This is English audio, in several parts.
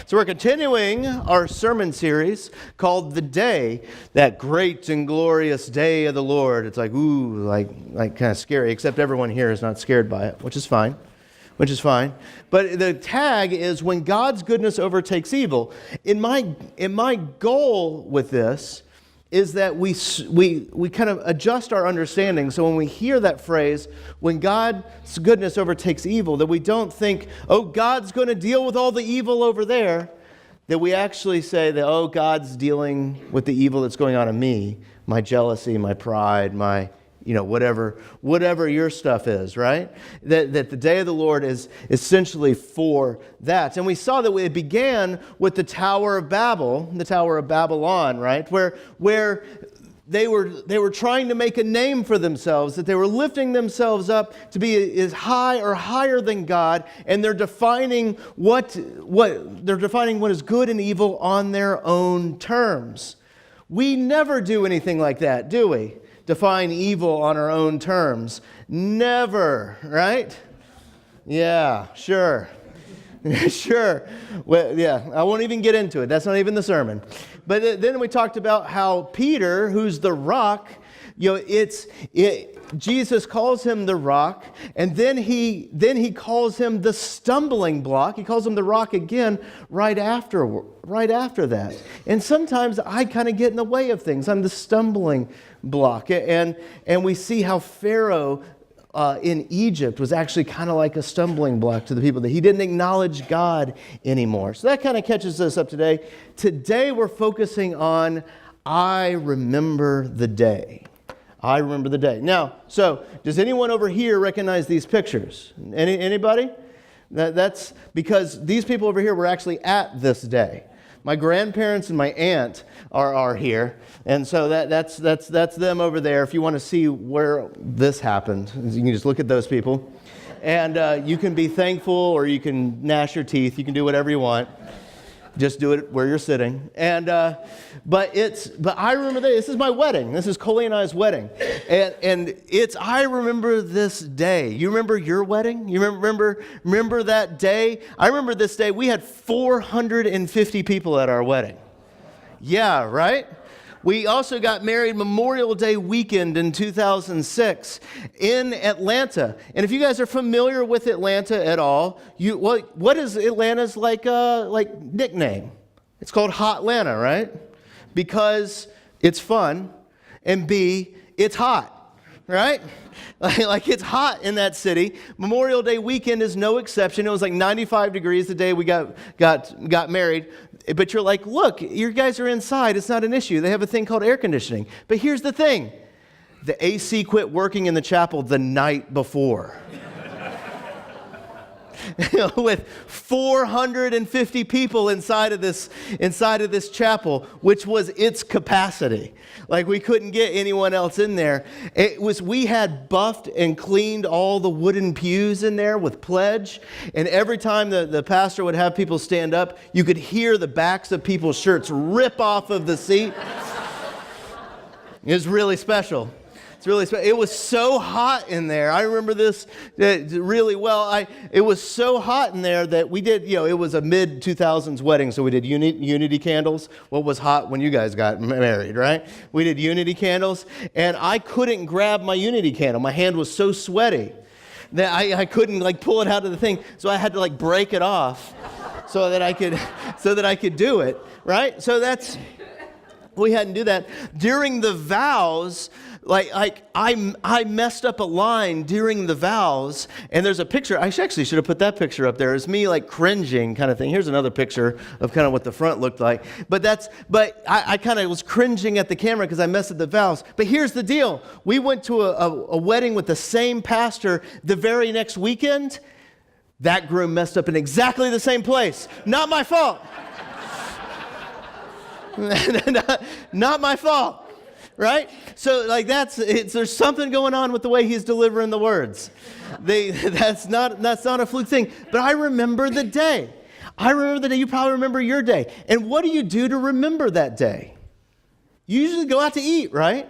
So we're continuing our sermon series called The Day, that great and glorious day of the Lord. It's like, ooh, like kind of scary, except everyone here is not scared by it, which is fine. But the tag is when God's goodness overtakes evil. In my goal with this is that we kind of adjust our understanding. So when we hear that phrase, when God's goodness overtakes evil, that we don't think, oh, God's going to deal with all the evil over there. That we actually say that, oh, God's dealing with the evil that's going on in me, my jealousy, my pride, my whatever your stuff is, right? That the day of the Lord is essentially for that. And we saw that it began with the Tower of Babylon, right? Where they were trying to make a name for themselves, that they were lifting themselves up to be as high or higher than God, and they're defining what is good and evil on their own terms. We never do anything like that, do we? Define evil on our own terms. Never, right? Yeah, sure. Sure. Well, yeah, I won't even get into it. That's not even the sermon. But then we talked about how Peter, who's the rock, Jesus calls him the rock, and then he calls him the stumbling block. He calls him the rock again right after that. And sometimes I kind of get in the way of things. I'm the stumbling block. And we see how Pharaoh in Egypt was actually kind of like a stumbling block to the people, that he didn't acknowledge God anymore. So that kind of catches us up today. Today we're focusing on I remember the day. I remember the day. Now, so does anyone over here recognize these pictures? Anybody? That's because these people over here were actually at this day. My grandparents and my aunt are here, and so that's them over there. If you want to see where this happened, you can just look at those people, and you can be thankful or you can gnash your teeth. You can do whatever you want. Just do it where you're sitting. And but I remember this is my wedding. This is Coley and I's wedding. And I remember this day. You remember your wedding? You remember that day? I remember this day. We had 450 people at our wedding. Yeah, right? We also got married Memorial Day weekend in 2006 in Atlanta. And if you guys are familiar with Atlanta at all, what is Atlanta's like nickname? It's called Hot Atlanta, right? Because it's fun, and B, it's hot, right? Like it's hot in that city. Memorial Day weekend is no exception. It was like 95 degrees the day we got married. But you're like, look, you guys are inside. It's not an issue. They have a thing called air conditioning. But here's the thing. The AC quit working in the chapel the night before. With 450 people inside of this chapel, which was its capacity. Like we couldn't get anyone else in there. We had buffed and cleaned all the wooden pews in there with pledge. And every time the pastor would have people stand up, you could hear the backs of people's shirts rip off of the seat. It was really special. It was so hot in there. I remember this really well. It was so hot in there that we did, it was a mid-2000s wedding, so we did unity candles. What was hot when you guys got married, right? We did unity candles, and I couldn't grab my unity candle. My hand was so sweaty that I couldn't pull it out of the thing, so I had to break it off so that I could do it, right? So we hadn't do that. During the vows, I messed up a line during the vows, and there's a picture. I actually should have put that picture up there. It's me cringing kind of thing. Here's another picture of kind of what the front looked like. But I kind of was cringing at the camera because I messed up the vows. But here's the deal. We went to a wedding with the same pastor the very next weekend. That groom messed up in exactly the same place. Not my fault. Not my fault. Right? So there's something going on with the way he's delivering the words. That's not a fluke thing. But I remember the day. You probably remember your day. And what do you do to remember that day? You usually go out to eat, right?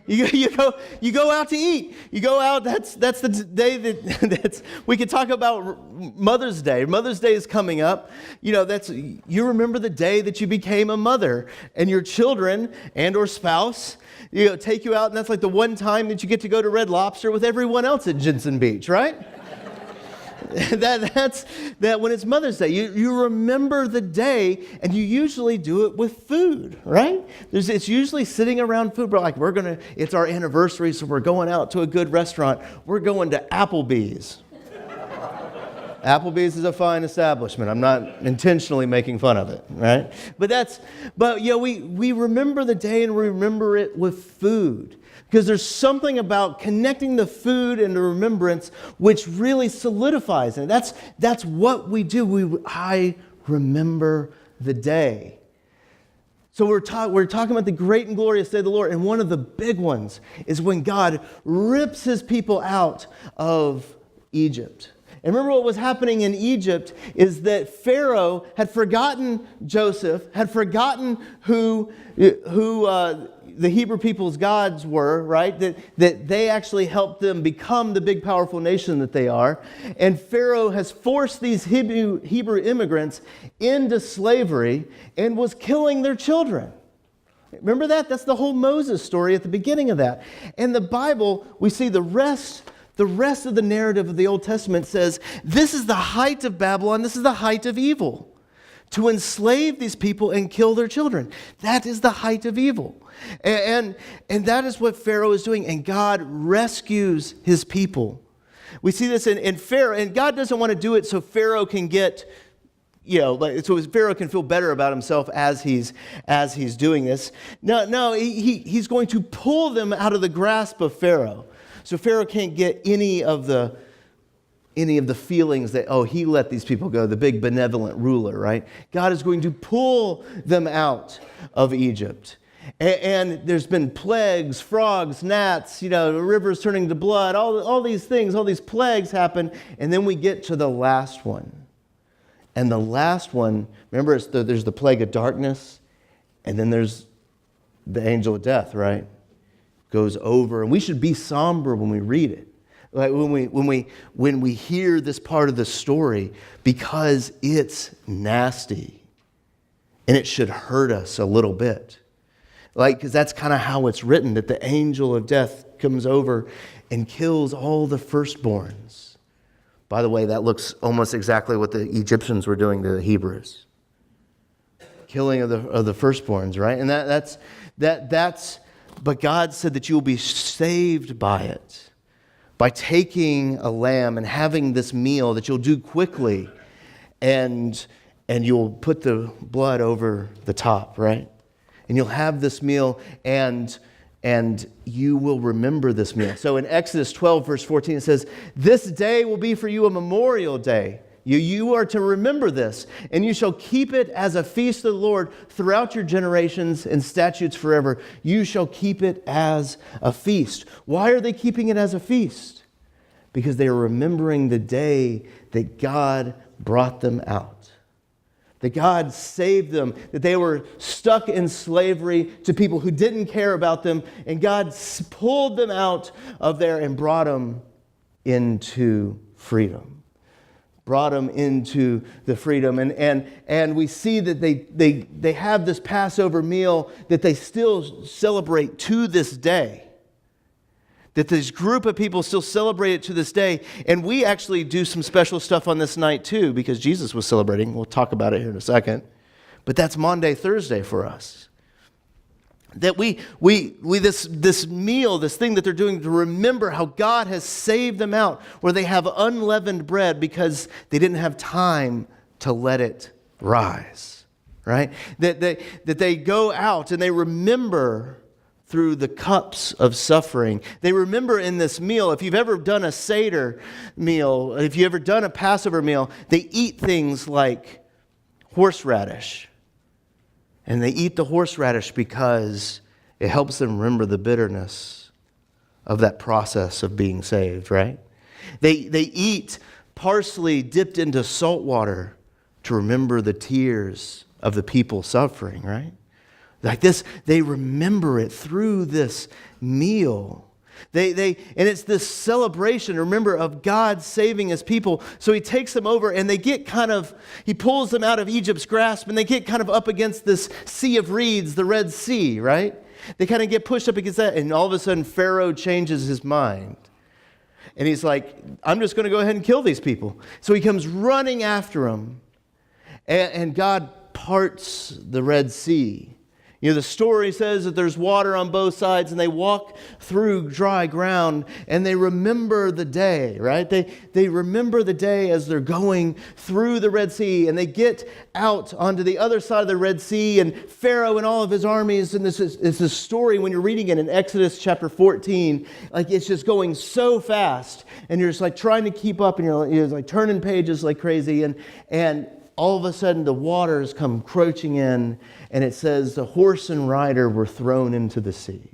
You go out to eat. You go out. That's the day that's we could talk about Mother's Day. Mother's Day is coming up. You remember the day that you became a mother, and your children and or spouse take you out, and that's like the one time that you get to go to Red Lobster with everyone else at Jensen Beach, right? That's when it's Mother's Day. You remember the day, and you usually do it with food, right? It's usually sitting around food. But like it's our anniversary, so we're going out to a good restaurant. We're going to Applebee's. Applebee's is a fine establishment. I'm not intentionally making fun of it, right? But we remember the day, and we remember it with food. Because there's something about connecting the food and the remembrance which really solidifies it. That's what we do. I remember the day. So we're talking about the great and glorious day of the Lord. And one of the big ones is when God rips his people out of Egypt. And remember what was happening in Egypt is that Pharaoh had forgotten Joseph, had forgotten who the Hebrew people's gods were, right? That they actually helped them become the big, powerful nation that they are. And Pharaoh has forced these Hebrew immigrants into slavery and was killing their children. Remember that? That's the whole Moses story at the beginning of that. And the Bible, we see the rest of the narrative of the Old Testament says, this is the height of Babylon, this is the height of evil. To enslave these people and kill their children. That is the height of evil. And that is what Pharaoh is doing. And God rescues his people. We see this in Pharaoh. And God doesn't want to do it so Pharaoh can get, so Pharaoh can feel better about himself as he's doing this. No, he's going to pull them out of the grasp of Pharaoh. So Pharaoh can't get any of the feelings that, he let these people go, the big benevolent ruler, right? God is going to pull them out of Egypt. And there's been plagues, frogs, gnats, rivers turning to blood, all these things, all these plagues happen. And then we get to the last one. And the last one, remember, there's the plague of darkness, and then there's the angel of death, right? Goes over. And we should be somber when we read it. Like when we hear this part of the story, because it's nasty and it should hurt us a little bit. Because that's kind of how it's written, that the angel of death comes over and kills all the firstborns. By the way, that looks almost exactly what the Egyptians were doing to the Hebrews. Killing of the firstborns, right? And but God said that you will be saved by it. By taking a lamb and having this meal that you'll do quickly, and you'll put the blood over the top, right? And you'll have this meal, and you will remember this meal. So in Exodus 12, verse 14, it says, "This day will be for you a memorial day. You are to remember this, and you shall keep it as a feast of the Lord throughout your generations and statutes forever. You shall keep it as a feast." Why are they keeping it as a feast? Because they are remembering the day that God brought them out. That God saved them, that they were stuck in slavery to people who didn't care about them, and God pulled them out of there and brought them into freedom. Brought them into the freedom. And we see that they have this Passover meal that they still celebrate to this day. That this group of people still celebrate it to this day. And we actually do some special stuff on this night too, because Jesus was celebrating. We'll talk about it here in a second. But that's Maundy Thursday for us. That this meal, this thing that they're doing to remember how God has saved them out, where they have unleavened bread because they didn't have time to let it rise, right? That they go out and they remember through the cups of suffering. They remember in this meal, if you've ever done a Seder meal, if you've ever done a Passover meal, they eat things like horseradish. And they eat the horseradish because it helps them remember the bitterness of that process of being saved, right? They eat parsley dipped into salt water to remember the tears of the people suffering, right? Like this, they remember it through this meal. And it's this celebration, remember, of God saving his people. So he takes them over and they get he pulls them out of Egypt's grasp and they get kind of up against this sea of reeds, the Red Sea, right? They kind of get pushed up against that, and all of a sudden Pharaoh changes his mind. And he's like, I'm just going to go ahead and kill these people. So he comes running after them, and God parts the Red Sea. You know, the story says that there's water on both sides, and they walk through dry ground, and they remember the day, right? They remember the day as they're going through the Red Sea, and they get out onto the other side of the Red Sea, and Pharaoh and all of his armies, and it's this story, when you're reading it in Exodus chapter 14, like it's just going so fast, and you're just like trying to keep up, and you're like turning pages like crazy, and all of a sudden the waters come crouching in, and it says the horse and rider were thrown into the sea.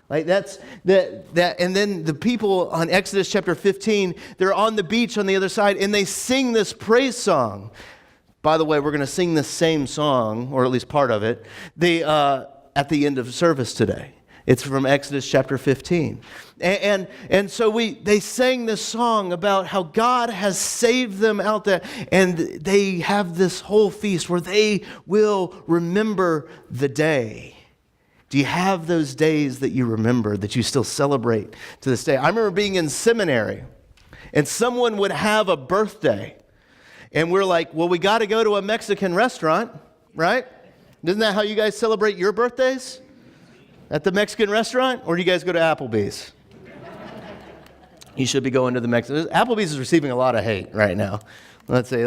Like that's that, and then the people on Exodus chapter 15, they're on the beach on the other side, and they sing this praise song. By the way, we're going to sing this same song, or at least part of it, at the end of service today. It's from Exodus chapter 15. And so they sang this song about how God has saved them out there. And they have this whole feast where they will remember the day. Do you have those days that you remember, that you still celebrate to this day? I remember being in seminary, and someone would have a birthday. And we're like, well, we got to go to a Mexican restaurant, right? Isn't that how you guys celebrate your birthdays? At the Mexican restaurant? Or do you guys go to Applebee's? You should be going to the Mexican. Applebee's is receiving a lot of hate right now. Let's say,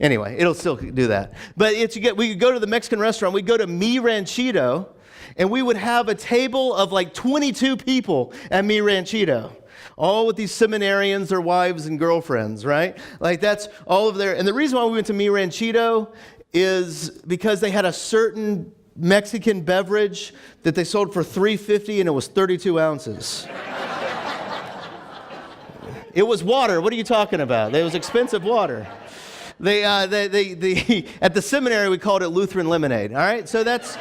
anyway, it'll still do that. But we could go to the Mexican restaurant. We'd go to Mi Ranchito, and we would have a table of like 22 people at Mi Ranchito. All with these seminarians, their wives and girlfriends, right? Like that's all of their, and the reason why we went to Mi Ranchito is because they had a certain Mexican beverage that they sold for $3.50, and it was 32 ounces. It was water. What are you talking about? It was expensive water. They at the seminary we called it Lutheran lemonade. All right, so that's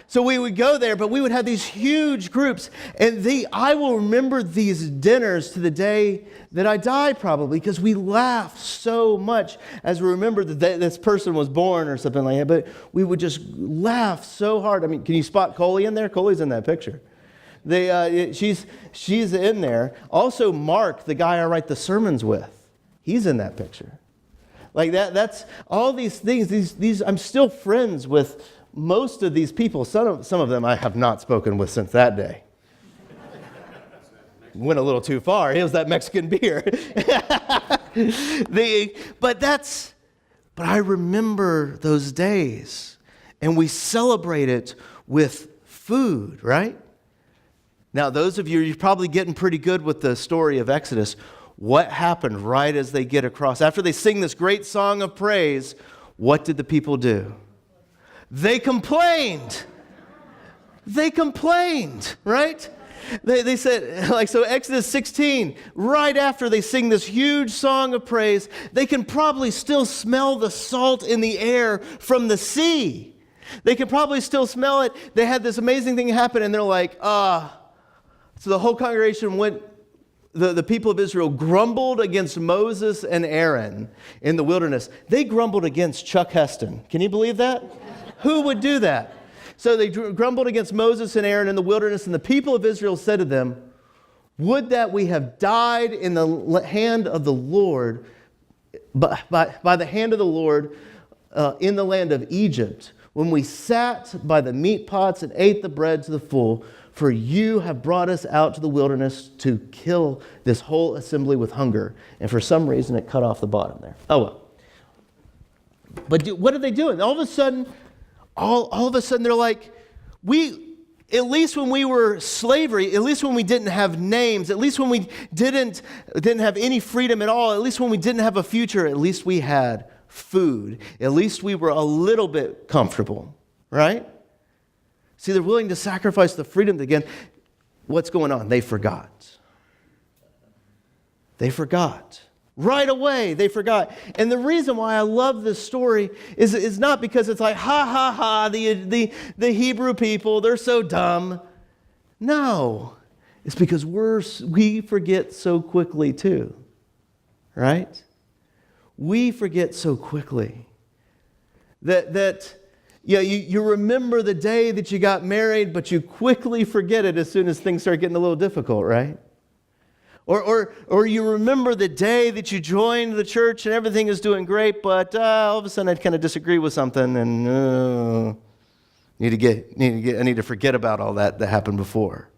So we would go there, but we would have these huge groups, and I will remember these dinners to the day that I die, probably, because we laughed so much as we remembered that this person was born or something like that. But we would just laugh so hard. I mean, can you spot Coley in there? Coley's in that picture. She's in there. Also, Mark, the guy I write the sermons with, he's in that picture. Like that. That's all these things. These I'm still friends with most of these people. Some of them I have not spoken with since that day. Went a little too far. It was that Mexican beer. But I remember those days, and we celebrate it with food, right? Now, those of you're probably getting pretty good with the story of Exodus. What happened right as they get across? After they sing this great song of praise, what did the people do? They complained. Right? They said, so Exodus 16, right after they sing this huge song of praise, they can probably still smell the salt in the air from the sea. They can probably still smell it. They had this amazing thing happen, and they're like, So the whole congregation went, the people of Israel grumbled against Moses and Aaron in the wilderness. They grumbled against Chuck Heston. Can you believe that? Who would do that? So they grumbled against Moses and Aaron in the wilderness, and the people of Israel said to them, would that we have died in the hand of the Lord, by the hand of the Lord in the land of Egypt, when we sat by the meat pots and ate the bread to the full, for you have brought us out to the wilderness to kill this whole assembly with hunger. And for some reason, it cut off the bottom there. Oh, well. But what are they doing? All of a sudden, they're like, at least when we were slavery, at least when we didn't have names, at least when we didn't have any freedom at all, at least when we didn't have a future, at least we had food. At least we were a little bit comfortable, right? See, they're willing to sacrifice the freedom again. What's going on? They forgot. Right away, they forgot. And the reason why I love this story is not because it's like, ha, ha, ha, the Hebrew people, they're so dumb. No, it's because we forget so quickly too, right? We forget so quickly that you remember the day that you got married, but you quickly forget it as soon as things start getting a little difficult, right? Or you remember the day that you joined the church and everything is doing great, but all of a sudden I kind of disagree with something and I need to forget about all that happened before.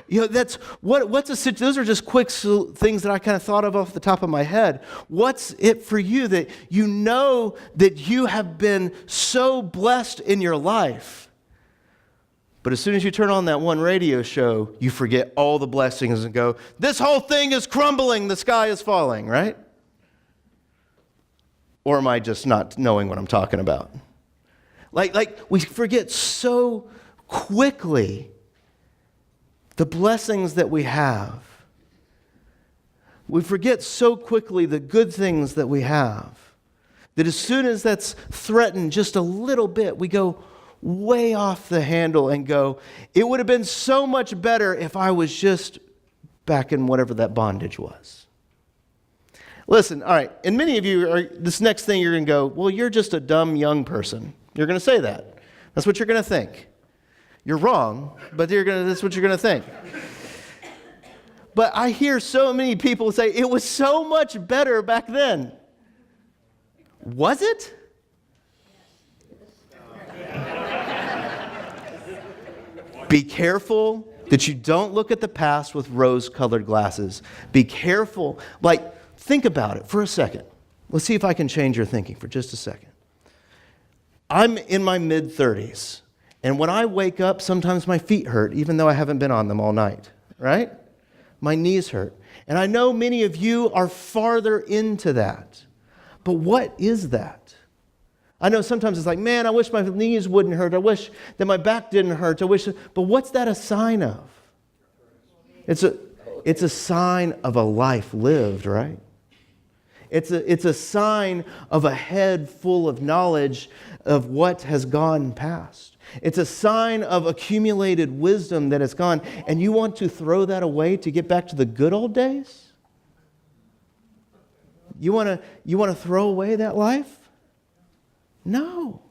That's those are just quick things that I kind of thought of off the top of my head. What's it for you that you know that you have been so blessed in your life? But as soon as you turn on that one radio show, you forget all the blessings and go, this whole thing is crumbling, the sky is falling, right? Or am I just not knowing what I'm talking about? Like we forget so quickly the blessings that we have. We forget so quickly the good things that we have, that as soon as that's threatened just a little bit, we go way off the handle and go, it would have been so much better if I was just back in whatever that bondage was. Listen, all right, and many of you, this next thing you're going to go, well, you're just a dumb young person. You're going to say that. That's what you're going to think. You're wrong, but that's what you're going to think. But I hear so many people say, it was so much better back then. Was it? Be careful that you don't look at the past with rose-colored glasses. Be careful. Think about it for a second. Let's see if I can change your thinking for just a second. I'm in my mid-30s, and when I wake up, sometimes my feet hurt, even though I haven't been on them all night, right? My knees hurt. And I know many of you are farther into that. But what is that? I know sometimes it's like, man, I wish my knees wouldn't hurt. I wish that my back didn't hurt. But what's that a sign of? It's a sign of a life lived, right? It's a sign of a head full of knowledge of what has gone past. It's a sign of accumulated wisdom that has gone. And you want to throw that away to get back to the good old days? You want to throw away that life? No.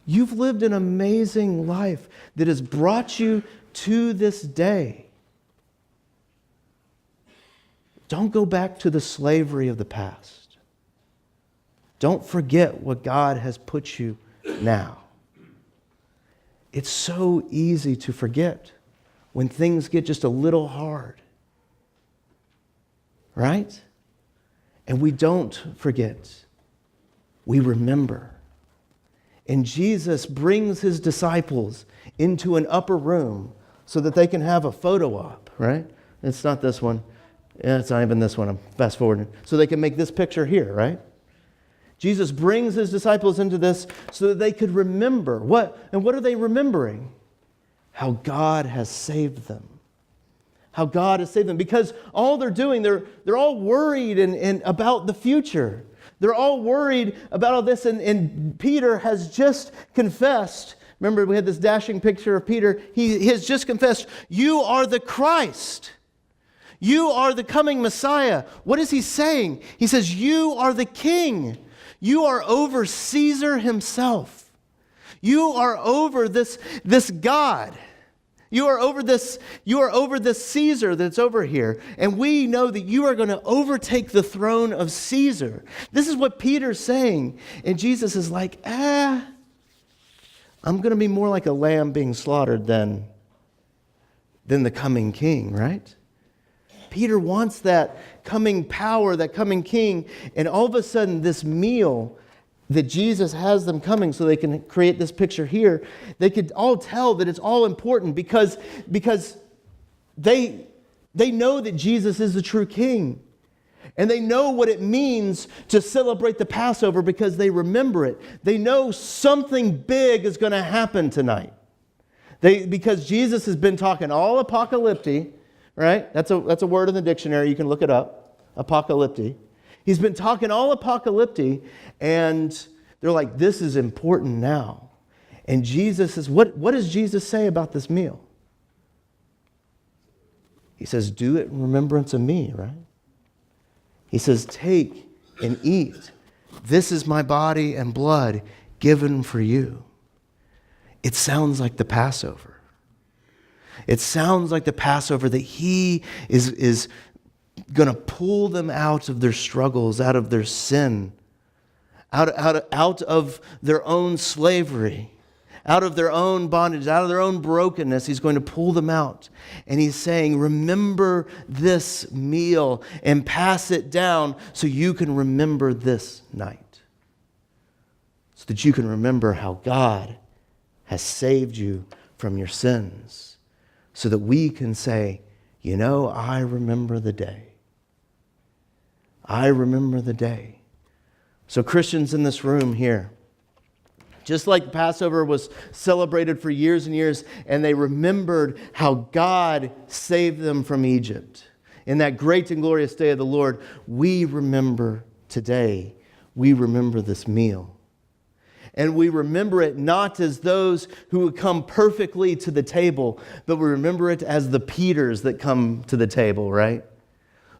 You've lived an amazing life that has brought you to this day. Don't go back to the slavery of the past. Don't forget what God has put you now. It's so easy to forget when things get just a little hard. Right? And we don't forget. We remember. And Jesus brings his disciples into an upper room so that they can have a photo op, right? It's not this one. Yeah, it's not even this one. I'm fast forwarding. So they can make this picture here, right? Jesus brings his disciples into this so that they could remember. What are they remembering? How God has saved them. How God has saved them. Because all they're doing, they're all worried and about the future. They're all worried about all this, and Peter has just confessed. Remember, we had this dashing picture of Peter. He has just confessed, you are the Christ. You are the coming Messiah. What is he saying? He says, you are the king. You are over Caesar himself. You are over this God. You are over this Caesar that's over here. And we know that you are going to overtake the throne of Caesar. This is what Peter's saying. And Jesus is like, I'm going to be more like a lamb being slaughtered than the coming king, right? Peter wants that coming power, that coming king. And all of a sudden, this meal that Jesus has them coming so they can create this picture here, they could all tell that it's all important because they know that Jesus is the true king. And they know what it means to celebrate the Passover because they remember it. They know something big is going to happen tonight. Because Jesus has been talking all apocalyptic, right? That's a word in the dictionary. You can look it up. Apocalyptic. He's been talking all apocalyptic, and they're like, this is important now. And Jesus says, what does Jesus say about this meal? He says, do it in remembrance of me, right? He says, take and eat. This is my body and blood given for you. It sounds like the Passover. It sounds like the Passover that he is going to pull them out of their struggles, out of their sin, out of their own slavery, out of their own bondage, out of their own brokenness. He's going to pull them out. And he's saying, remember this meal and pass it down so you can remember this night. So that you can remember how God has saved you from your sins. So that we can say, you know, I remember the day. I remember the day. So Christians in this room here, just like Passover was celebrated for years and years, and they remembered how God saved them from Egypt. In that great and glorious day of the Lord, we remember today, we remember this meal. And we remember it not as those who would come perfectly to the table, but we remember it as the Peters that come to the table, right?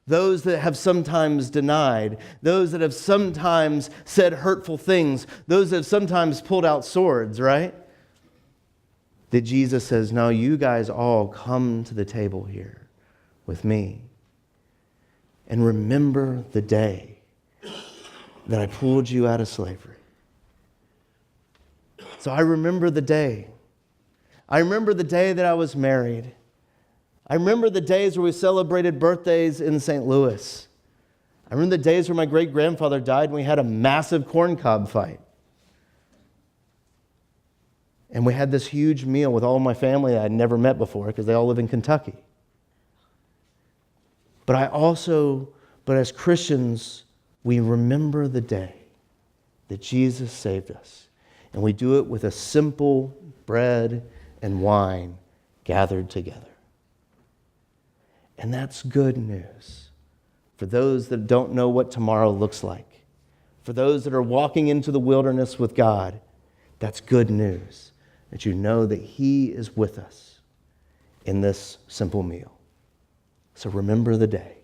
Those that have sometimes denied, those that have sometimes said hurtful things, those that have sometimes pulled out swords, right? That Jesus says, no, you guys all come to the table here with me. And remember the day that I pulled you out of slavery. So I remember the day. I remember the day that I was married. I remember the days where we celebrated birthdays in St. Louis. I remember the days where my great-grandfather died and we had a massive corncob fight. And we had this huge meal with all my family that I'd never met before because they all live in Kentucky. But as Christians, we remember the day that Jesus saved us. And we do it with a simple bread and wine gathered together. And that's good news for those that don't know what tomorrow looks like. For those that are walking into the wilderness with God, that's good news, that you know that he is with us in this simple meal. So remember the day.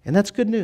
And that's good news.